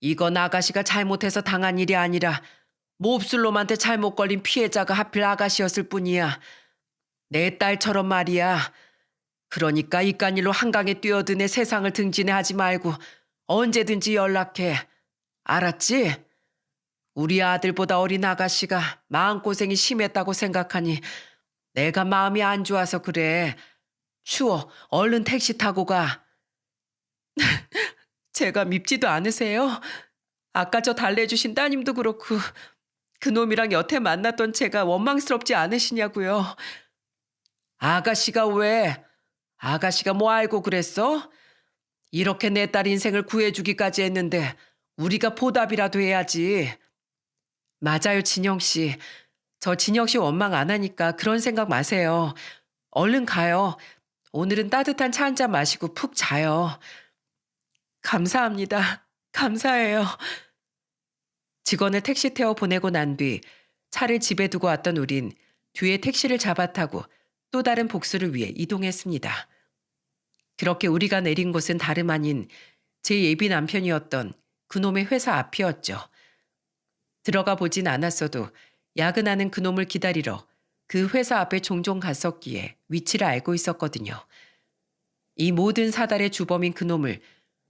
이건 아가씨가 잘못해서 당한 일이 아니라 몹쓸 놈한테 잘못 걸린 피해자가 하필 아가씨였을 뿐이야. 내 딸처럼 말이야. 그러니까 이깟 일로 한강에 뛰어드네 세상을 등지네 하지 말고 언제든지 연락해. 알았지? 우리 아들보다 어린 아가씨가 마음고생이 심했다고 생각하니 내가 마음이 안 좋아서 그래. 추워. 얼른 택시 타고 가. 제가 밉지도 않으세요? 아까 저 달래주신 따님도 그렇고 그놈이랑 여태 만났던 제가 원망스럽지 않으시냐고요. 아가씨가 왜? 아가씨가 뭐 알고 그랬어? 이렇게 내 딸 인생을 구해주기까지 했는데 우리가 보답이라도 해야지. 맞아요, 진영 씨. 저 진영 씨 원망 안 하니까 그런 생각 마세요. 얼른 가요. 오늘은 따뜻한 차 한 잔 마시고 푹 자요. 감사합니다. 감사해요. 직원을 택시 태워 보내고 난 뒤 차를 집에 두고 왔던 우린 뒤에 택시를 잡아 타고 또 다른 복수를 위해 이동했습니다. 그렇게 우리가 내린 곳은 다름 아닌 제 예비 남편이었던 그놈의 회사 앞이었죠. 들어가 보진 않았어도 야근하는 그놈을 기다리러 그 회사 앞에 종종 갔었기에 위치를 알고 있었거든요. 이 모든 사달의 주범인 그놈을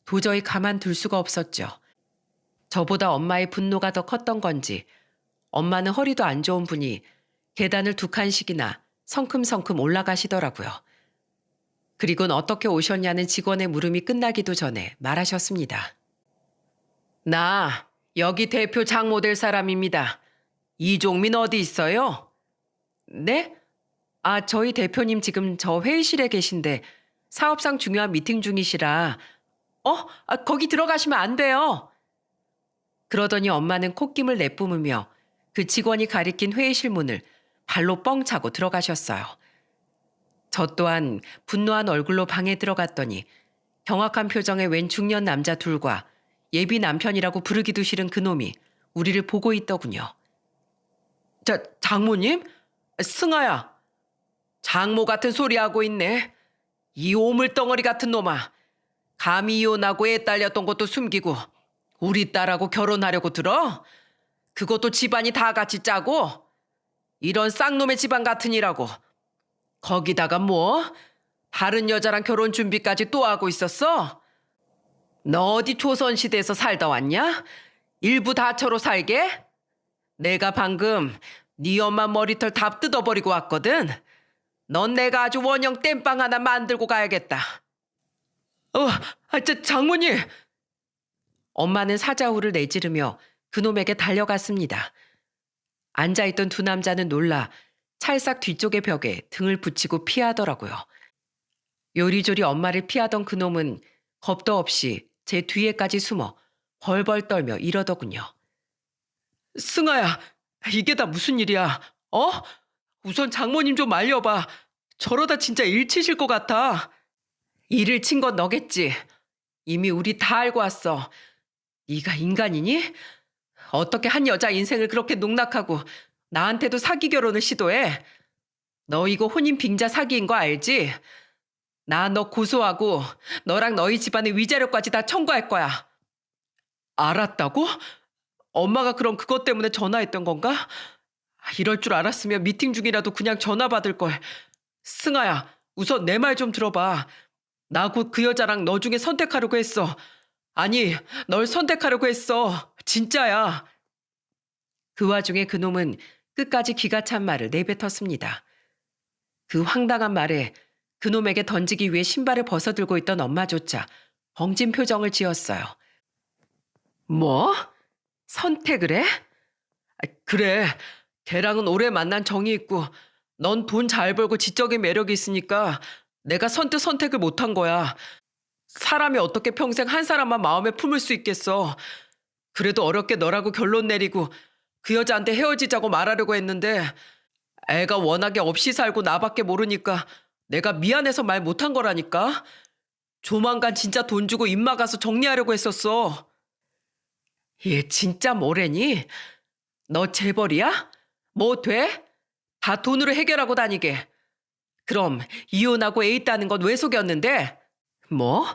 도저히 가만둘 수가 없었죠. 저보다 엄마의 분노가 더 컸던 건지 엄마는 허리도 안 좋은 분이 계단을 2칸씩이나 성큼성큼 올라가시더라고요. 그리고는 어떻게 오셨냐는 직원의 물음이 끝나기도 전에 말하셨습니다. 나 여기 대표 장모 될 사람입니다. 이종민 어디 있어요? 네? 아, 저희 대표님 지금 저 회의실에 계신데 사업상 중요한 미팅 중이시라. 거기 들어가시면 안 돼요. 그러더니 엄마는 콧김을 내뿜으며 그 직원이 가리킨 회의실 문을 발로 뻥 차고 들어가셨어요. 저 또한 분노한 얼굴로 방에 들어갔더니 경악한 표정의 웬 중년 남자 둘과 예비 남편이라고 부르기도 싫은 그놈이 우리를 보고 있더군요. 장모님? 승아야. 장모 같은 소리 하고 있네. 이 오물덩어리 같은 놈아. 감히 이혼하고 애 딸렸던 것도 숨기고 우리 딸하고 결혼하려고 들어? 그것도 집안이 다 같이 짜고? 이런 쌍놈의 집안 같으니라고. 거기다가 뭐? 다른 여자랑 결혼 준비까지 또 하고 있었어? 너 어디 조선시대에서 살다 왔냐? 일부 다처로 살게? 내가 방금 네 엄마 머리털 다 뜯어버리고 왔거든. 넌 내가 아주 원형 땜빵 하나 만들고 가야겠다. 장모님. 엄마는 사자후를 내지르며 그놈에게 달려갔습니다. 앉아있던 두 남자는 놀라 찰싹 뒤쪽의 벽에 등을 붙이고 피하더라고요. 요리조리 엄마를 피하던 그놈은 겁도 없이 제 뒤에까지 숨어 벌벌 떨며 이러더군요. 승아야, 이게 다 무슨 일이야? 우선 장모님 좀 말려봐. 저러다 진짜 일 치실 것 같아. 일을 친 건 너겠지. 이미 우리 다 알고 왔어. 네가 인간이니? 어떻게 한 여자 인생을 그렇게 농락하고 나한테도 사기 결혼을 시도해? 너 이거 혼인 빙자 사기인 거 알지? 나 너 고소하고 너랑 너희 집안의 위자료까지 다 청구할 거야. 알았다고? 엄마가 그럼 그것 때문에 전화했던 건가? 이럴 줄 알았으면 미팅 중이라도 그냥 전화 받을 걸. 승아야, 우선 내 말 좀 들어봐. 나 곧 그 여자랑 너 중에 선택하려고 했어. 아니, 널 선택하려고 했어. 진짜야. 그 와중에 그놈은 끝까지 기가 찬 말을 내뱉었습니다. 그 황당한 말에 그놈에게 던지기 위해 신발을 벗어들고 있던 엄마조차 벙진 표정을 지었어요. 뭐? 선택을 해? 그래. 걔랑은 오래 만난 정이 있고 넌 돈 잘 벌고 지적인 매력이 있으니까 내가 선뜻 선택을 못한 거야. 사람이 어떻게 평생 한 사람만 마음에 품을 수 있겠어. 그래도 어렵게 너라고 결론 내리고 그 여자한테 헤어지자고 말하려고 했는데 애가 워낙에 없이 살고 나밖에 모르니까 내가 미안해서 말 못한 거라니까. 조만간 진짜 돈 주고 입 막아서 정리하려고 했었어. 얘 진짜 뭐래니? 너 재벌이야? 뭐 돼? 다 돈으로 해결하고 다니게. 그럼 이혼하고 애 있다는 건 왜 속였는데? 뭐?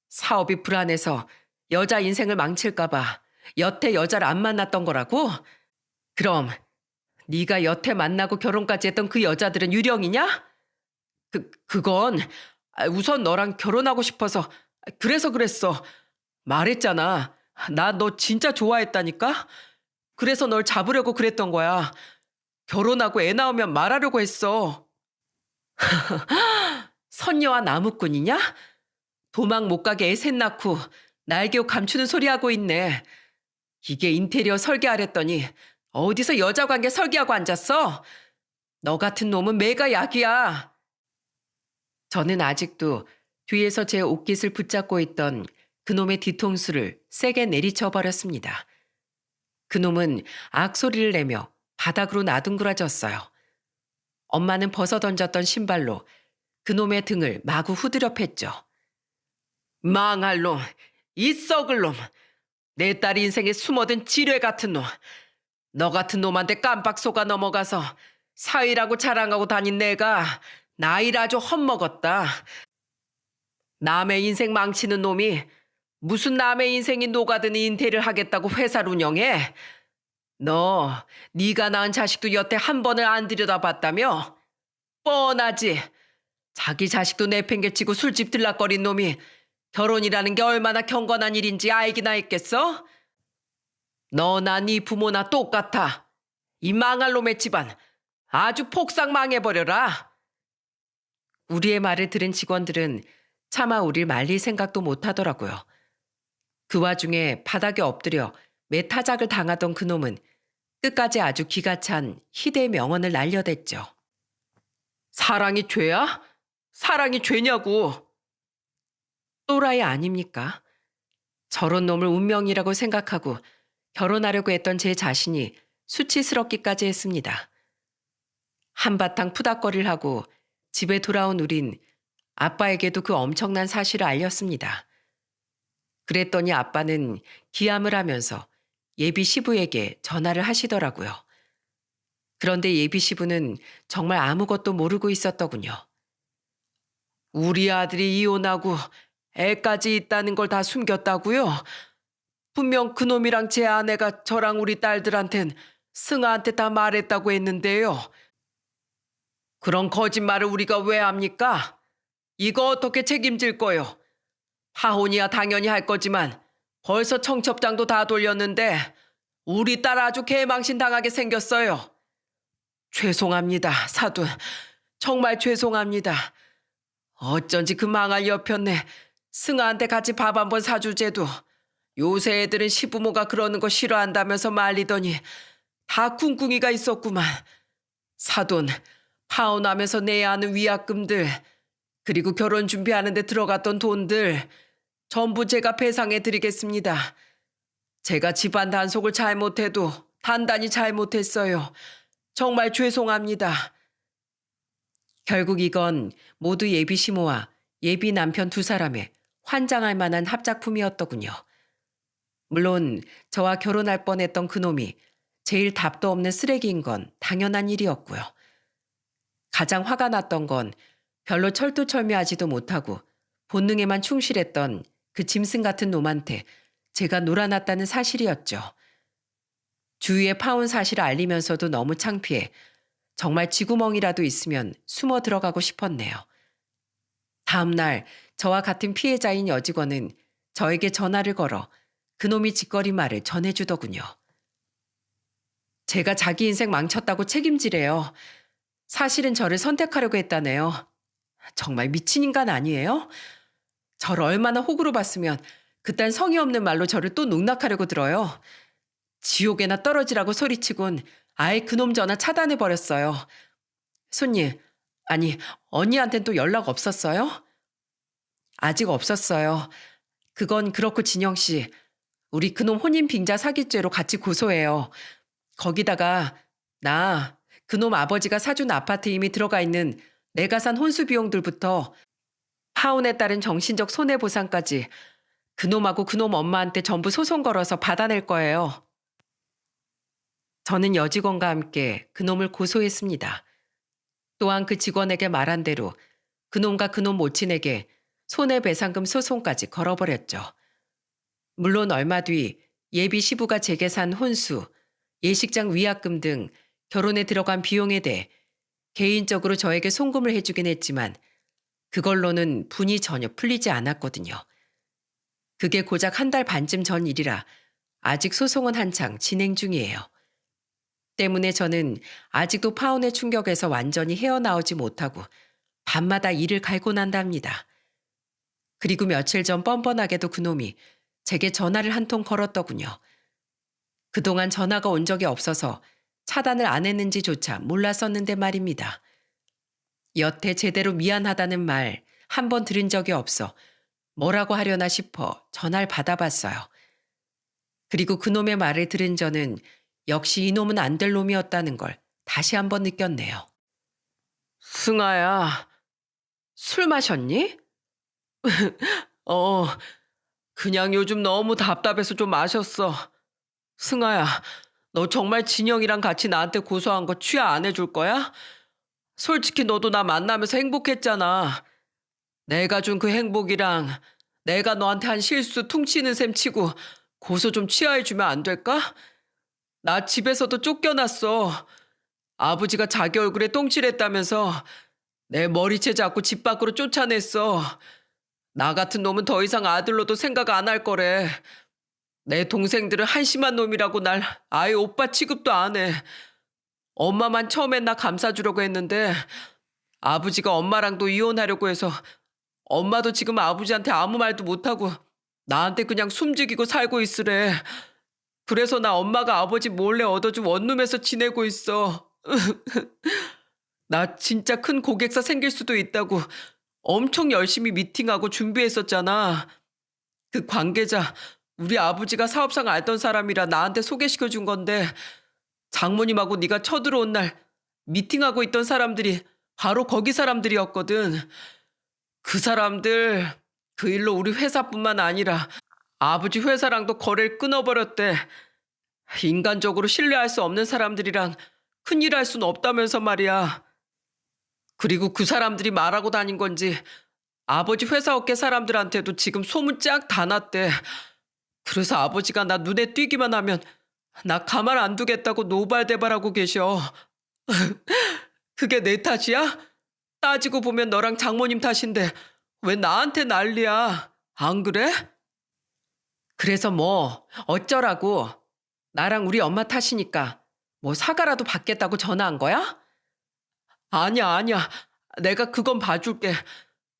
사업이 불안해서 여자 인생을 망칠까 봐 여태 여자를 안 만났던 거라고? 그럼 네가 여태 만나고 결혼까지 했던 그 여자들은 유령이냐? 그건 우선 너랑 결혼하고 싶어서 그래서 그랬어. 말했잖아. 나 너 진짜 좋아했다니까? 그래서 널 잡으려고 그랬던 거야. 결혼하고 애 낳으면 말하려고 했어. 선녀와 나무꾼이냐? 도망 못 가게 애 셋 낳고 날개옷 감추는 소리 하고 있네. 이게 인테리어 설계하랬더니 어디서 여자 관계 설계하고 앉았어? 너 같은 놈은 매가 약이야. 저는 아직도 뒤에서 제 옷깃을 붙잡고 있던 그놈의 뒤통수를 세게 내리쳐 버렸습니다. 그놈은 악소리를 내며 바닥으로 나둥그러졌어요. 엄마는 벗어던졌던 신발로 그놈의 등을 마구 후드려 팼죠. 망할 놈, 이 썩을 놈, 내 딸 인생에 숨어든 지뢰 같은 놈. 너 같은 놈한테 깜빡 속아 넘어가서 사위라고 자랑하고 다닌 내가 나이를 아주 헛먹었다. 남의 인생 망치는 놈이 무슨 남의 인생이 녹아드는 인테리어를 하겠다고 회사를 운영해? 너, 네가 낳은 자식도 여태 한 번을 안 들여다봤다며? 뻔하지. 자기 자식도 내팽개치고 술집 들락거린 놈이 결혼이라는 게 얼마나 경건한 일인지 알기나 했겠어? 너나 네 부모나 똑같아. 이 망할 놈의 집안 아주 폭삭 망해버려라. 우리의 말을 들은 직원들은 차마 우릴 말릴 생각도 못하더라고요. 그 와중에 바닥에 엎드려 매타작을 당하던 그놈은 끝까지 아주 기가 찬 희대의 명언을 날려댔죠. 사랑이 죄야? 사랑이 죄냐고. 또라이 아닙니까? 저런 놈을 운명이라고 생각하고 결혼하려고 했던 제 자신이 수치스럽기까지 했습니다. 한바탕 푸닥거리를 하고 집에 돌아온 우린 아빠에게도 그 엄청난 사실을 알렸습니다. 그랬더니 아빠는 기함을 하면서 예비 시부에게 전화를 하시더라고요. 그런데 예비 시부는 정말 아무것도 모르고 있었더군요. 우리 아들이 이혼하고 애까지 있다는 걸 다 숨겼다고요? 분명 그놈이랑 제 아내가 저랑 우리 딸들한텐 승아한테 다 말했다고 했는데요. 그런 거짓말을 우리가 왜 합니까? 이거 어떻게 책임질 거요? 파혼이야 당연히 할 거지만 벌써 청첩장도 다 돌렸는데 우리 딸 아주 개망신 당하게 생겼어요. 죄송합니다, 사돈. 정말 죄송합니다. 어쩐지 그 망할 여편네 승아한테 같이 밥 한번 사주제도 요새 애들은 시부모가 그러는 거 싫어한다면서 말리더니 다 쿵쿵이가 있었구만. 사돈, 파혼하면서 내야 하는 위약금들 그리고 결혼 준비하는 데 들어갔던 돈들 전부 제가 배상해 드리겠습니다. 제가 집안 단속을 잘못해도 단단히 잘못했어요. 정말 죄송합니다. 결국 이건 모두 예비 시모와 예비 남편 두 사람의 환장할 만한 합작품이었더군요. 물론 저와 결혼할 뻔했던 그놈이 제일 답도 없는 쓰레기인 건 당연한 일이었고요. 가장 화가 났던 건 별로 철두철미하지도 못하고 본능에만 충실했던 그 짐승 같은 놈한테 제가 놀아났다는 사실이었죠. 주위에 파온 사실을 알리면서도 너무 창피해 정말 쥐구멍이라도 있으면 숨어 들어가고 싶었네요. 다음 날 저와 같은 피해자인 여직원은 저에게 전화를 걸어 그놈이 짓거린 말을 전해주더군요. 제가 자기 인생 망쳤다고 책임지래요. 사실은 저를 선택하려고 했다네요. 정말 미친 인간 아니에요? 저를 얼마나 호구로 봤으면 그딴 성의 없는 말로 저를 또 농락하려고 들어요. 지옥에나 떨어지라고 소리치곤 아예 그놈 전화 차단해버렸어요. 손님, 아니 언니한텐 또 연락 없었어요? 아직 없었어요. 그건 그렇고 진영 씨, 우리 그놈 혼인 빙자 사기죄로 같이 고소해요. 거기다가 나 그놈 아버지가 사준 아파트 이미 들어가 있는 내가 산 혼수 비용들부터 파혼에 따른 정신적 손해보상까지 그놈하고 그놈 엄마한테 전부 소송 걸어서 받아낼 거예요. 저는 여직원과 함께 그놈을 고소했습니다. 또한 그 직원에게 말한 대로 그놈과 그놈 모친에게 손해배상금 소송까지 걸어버렸죠. 물론 얼마 뒤 예비 시부가 제게 산 혼수, 예식장 위약금 등 결혼에 들어간 비용에 대해 개인적으로 저에게 송금을 해주긴 했지만 그걸로는 분이 전혀 풀리지 않았거든요. 그게 고작 한 달 반쯤 전 일이라 아직 소송은 한창 진행 중이에요. 때문에 저는 아직도 파혼의 충격에서 완전히 헤어나오지 못하고 밤마다 이를 갈고 난답니다. 그리고 며칠 전 뻔뻔하게도 그놈이 제게 전화를 한 통 걸었더군요. 그동안 전화가 온 적이 없어서 차단을 안 했는지조차 몰랐었는데 말입니다. 여태 제대로 미안하다는 말 한 번 들은 적이 없어 뭐라고 하려나 싶어 전화를 받아봤어요. 그리고 그놈의 말을 들은 저는 역시 이놈은 안 될 놈이었다는 걸 다시 한번 느꼈네요. 승아야, 술 마셨니? 어, 그냥 요즘 너무 답답해서 좀 마셨어. 승아야, 너 정말 진영이랑 같이 나한테 고소한 거 취하 안 해줄 거야? 솔직히 너도 나 만나면서 행복했잖아. 내가 준 그 행복이랑 내가 너한테 한 실수 퉁치는 셈 치고 고소 좀 취하해주면 안 될까? 나 집에서도 쫓겨났어. 아버지가 자기 얼굴에 똥칠했다면서 내 머리채 잡고 집 밖으로 쫓아냈어. 나 같은 놈은 더 이상 아들로도 생각 안 할 거래. 내 동생들은 한심한 놈이라고 날 아예 오빠 취급도 안 해. 엄마만 처음엔 나 감싸주려고 했는데 아버지가 엄마랑도 이혼하려고 해서 엄마도 지금 아버지한테 아무 말도 못하고 나한테 그냥 숨죽이고 살고 있으래. 그래서 나 엄마가 아버지 몰래 얻어준 원룸에서 지내고 있어. 나 진짜 큰 고객사 생길 수도 있다고 엄청 열심히 미팅하고 준비했었잖아. 그 관계자 우리 아버지가 사업상 알던 사람이라 나한테 소개시켜 준 건데 장모님하고 네가 쳐들어온 날 미팅하고 있던 사람들이 바로 거기 사람들이었거든. 그 사람들 그 일로 우리 회사뿐만 아니라 아버지 회사랑도 거래를 끊어버렸대. 인간적으로 신뢰할 수 없는 사람들이랑 큰일 할 수는 없다면서 말이야. 그리고 그 사람들이 말하고 다닌 건지 아버지 회사 업계 사람들한테도 지금 소문 쫙 다 났대. 그래서 아버지가 나 눈에 띄기만 하면 나 가만 안 두겠다고 노발대발하고 계셔. 그게 내 탓이야? 따지고 보면 너랑 장모님 탓인데 왜 나한테 난리야? 안 그래? 그래서 뭐 어쩌라고? 나랑 우리 엄마 탓이니까 뭐 사과라도 받겠다고 전화한 거야? 아니야. 내가 그건 봐줄게.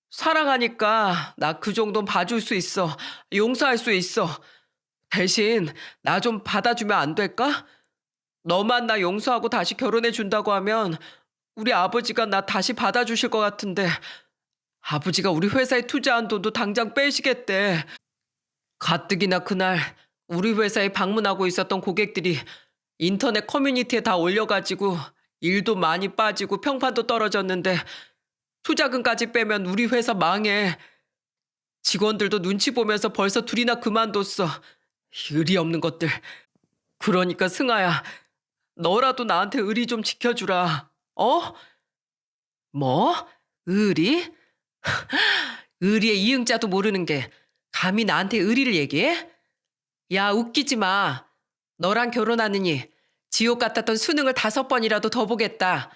사랑하니까 나 그 정도는 봐줄 수 있어. 용서할 수 있어. 대신 나 좀 받아주면 안 될까? 너만 나 용서하고 다시 결혼해 준다고 하면 우리 아버지가 나 다시 받아주실 것 같은데 아버지가 우리 회사에 투자한 돈도 당장 빼시겠대. 가뜩이나 그날 우리 회사에 방문하고 있었던 고객들이 인터넷 커뮤니티에 다 올려가지고 일도 많이 빠지고 평판도 떨어졌는데 투자금까지 빼면 우리 회사 망해. 직원들도 눈치 보면서 벌써 둘이나 그만뒀어. 의리 없는 것들. 그러니까 승아야, 너라도 나한테 의리 좀 지켜주라. 어? 뭐? 의리? 의리의 이응자도 모르는 게 감히 나한테 의리를 얘기해? 야, 웃기지 마. 너랑 결혼하느니 지옥 같았던 수능을 5번이라도 더 보겠다.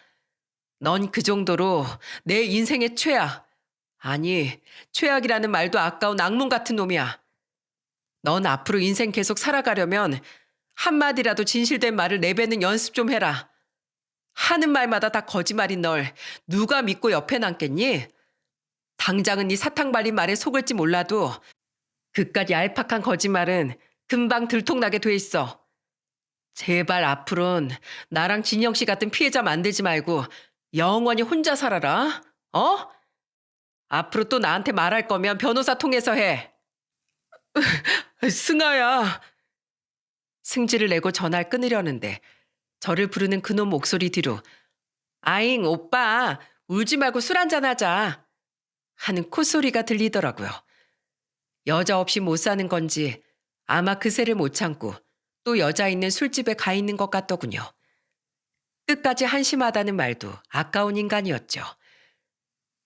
넌 그 정도로 내 인생의 최악. 아니, 최악이라는 말도 아까운 악몽 같은 놈이야. 넌 앞으로 인생 계속 살아가려면 한마디라도 진실된 말을 내뱉는 연습 좀 해라. 하는 말마다 다 거짓말인 널 누가 믿고 옆에 남겠니? 당장은 네 사탕 발린 말에 속을지 몰라도 그깟 얄팍한 거짓말은 금방 들통나게 돼 있어. 제발 앞으로는 나랑 진영 씨 같은 피해자 만들지 말고 영원히 혼자 살아라. 어? 앞으로 또 나한테 말할 거면 변호사 통해서 해. 승아야. 승질을 내고 전화를 끊으려는데 저를 부르는 그놈 목소리 뒤로 아잉 오빠 울지 말고 술 한잔 하자 하는 콧소리가 들리더라고요. 여자 없이 못 사는 건지 아마 그새를 못 참고 또 여자 있는 술집에 가 있는 것 같더군요. 끝까지 한심하다는 말도 아까운 인간이었죠.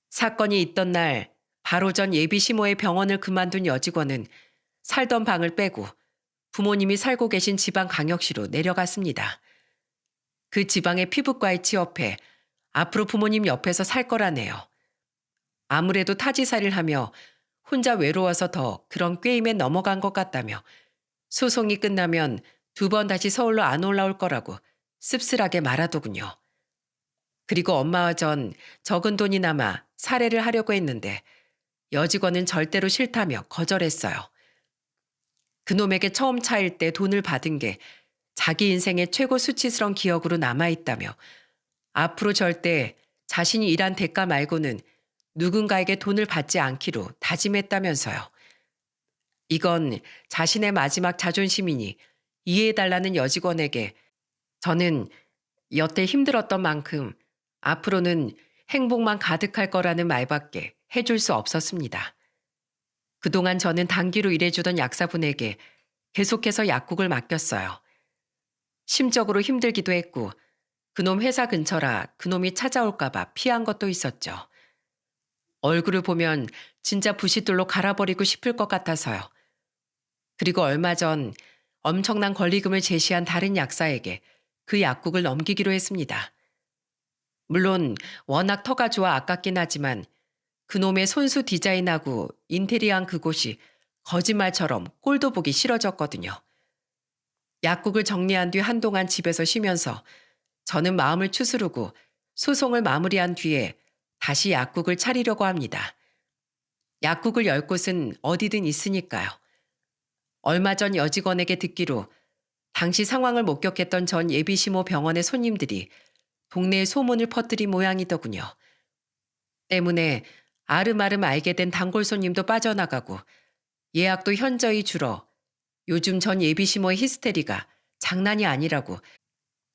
사건이 있던 날 바로 전 예비 시모의 병원을 그만둔 여직원은 살던 방을 빼고 부모님이 살고 계신 지방 강역시로 내려갔습니다. 그 지방의 피부과에 취업해 앞으로 부모님 옆에서 살 거라네요. 아무래도 타지살이를 하며 혼자 외로워서 더 그런 꾀임에 넘어간 것 같다며 소송이 끝나면 2번 다시 서울로 안 올라올 거라고 씁쓸하게 말하더군요. 그리고 엄마와 전 적은 돈이 남아 살해를 하려고 했는데 여직원은 절대로 싫다며 거절했어요. 그놈에게 처음 차일 때 돈을 받은 게 자기 인생의 최고 수치스러운 기억으로 남아있다며 앞으로 절대 자신이 일한 대가 말고는 누군가에게 돈을 받지 않기로 다짐했다면서요. 이건 자신의 마지막 자존심이니 이해해달라는 여직원에게 저는 여태 힘들었던 만큼 앞으로는 행복만 가득할 거라는 말밖에 해줄 수 없었습니다. 그동안 저는 단기로 일해주던 약사분에게 계속해서 약국을 맡겼어요. 심적으로 힘들기도 했고 그놈 회사 근처라 그놈이 찾아올까봐 피한 것도 있었죠. 얼굴을 보면 진짜 부싯돌로 갈아버리고 싶을 것 같아서요. 그리고 얼마 전 엄청난 권리금을 제시한 다른 약사에게 그 약국을 넘기기로 했습니다. 물론 워낙 터가 좋아 아깝긴 하지만 그놈의 손수 디자인하고 인테리어한 그곳이 거짓말처럼 꼴도 보기 싫어졌거든요. 약국을 정리한 뒤 한동안 집에서 쉬면서 저는 마음을 추스르고 소송을 마무리한 뒤에 다시 약국을 차리려고 합니다. 약국을 열 곳은 어디든 있으니까요. 얼마 전 여직원에게 듣기로 당시 상황을 목격했던 전 예비시모 병원의 손님들이 동네에 소문을 퍼뜨린 모양이더군요. 때문에 아름아름 알게 된 단골 손님도 빠져나가고 예약도 현저히 줄어 요즘 전 예비시모의 히스테리가 장난이 아니라고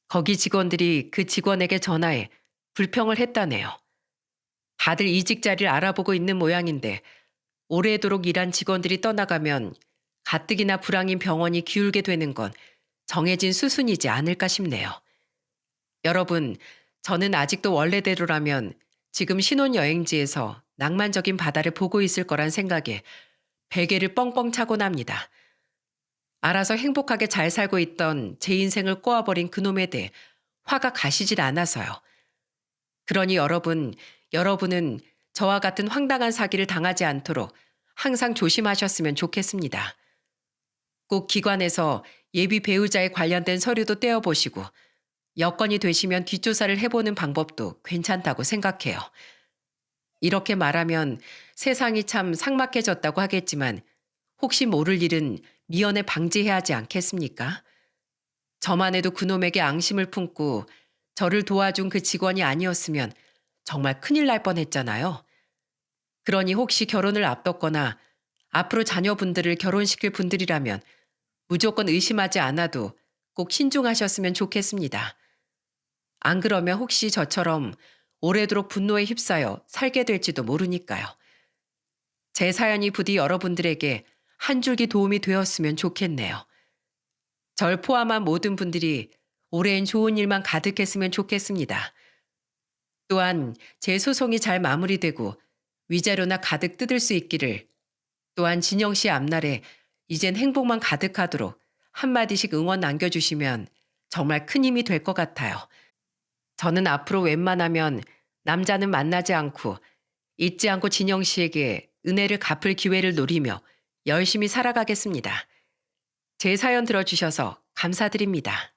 거기 직원들이 그 직원에게 전화해 불평을 했다네요. 다들 이직 자리를 알아보고 있는 모양인데 오래도록 일한 직원들이 떠나가면 가뜩이나 불황인 병원이 기울게 되는 건 정해진 수순이지 않을까 싶네요. 여러분, 저는 아직도 원래대로라면 지금 신혼여행지에서 낭만적인 바다를 보고 있을 거란 생각에 베개를 뻥뻥 차곤 합니다. 알아서 행복하게 잘 살고 있던 제 인생을 꼬아버린 그놈에 대해 화가 가시질 않아서요. 그러니 여러분은 저와 같은 황당한 사기를 당하지 않도록 항상 조심하셨으면 좋겠습니다. 꼭 기관에서 예비 배우자에 관련된 서류도 떼어보시고 여건이 되시면 뒷조사를 해보는 방법도 괜찮다고 생각해요. 이렇게 말하면 세상이 참 삭막해졌다고 하겠지만 혹시 모를 일은 미연에 방지해야 하지 않겠습니까? 저만 해도 그놈에게 앙심을 품고 저를 도와준 그 직원이 아니었으면 정말 큰일 날 뻔했잖아요. 그러니 혹시 결혼을 앞뒀거나 앞으로 자녀분들을 결혼시킬 분들이라면 무조건 의심하지 않아도 꼭 신중하셨으면 좋겠습니다. 안 그러면 혹시 저처럼 오래도록 분노에 휩싸여 살게 될지도 모르니까요. 제 사연이 부디 여러분들에게 한 줄기 도움이 되었으면 좋겠네요. 절 포함한 모든 분들이 올해엔 좋은 일만 가득했으면 좋겠습니다. 또한 제 소송이 잘 마무리되고 위자료나 가득 뜯을 수 있기를, 또한 진영 씨 앞날에 이젠 행복만 가득하도록 한마디씩 응원 남겨주시면 정말 큰 힘이 될 것 같아요. 저는 앞으로 웬만하면 남자는 만나지 않고 잊지 않고 진영 씨에게 은혜를 갚을 기회를 노리며 열심히 살아가겠습니다. 제 사연 들어주셔서 감사드립니다.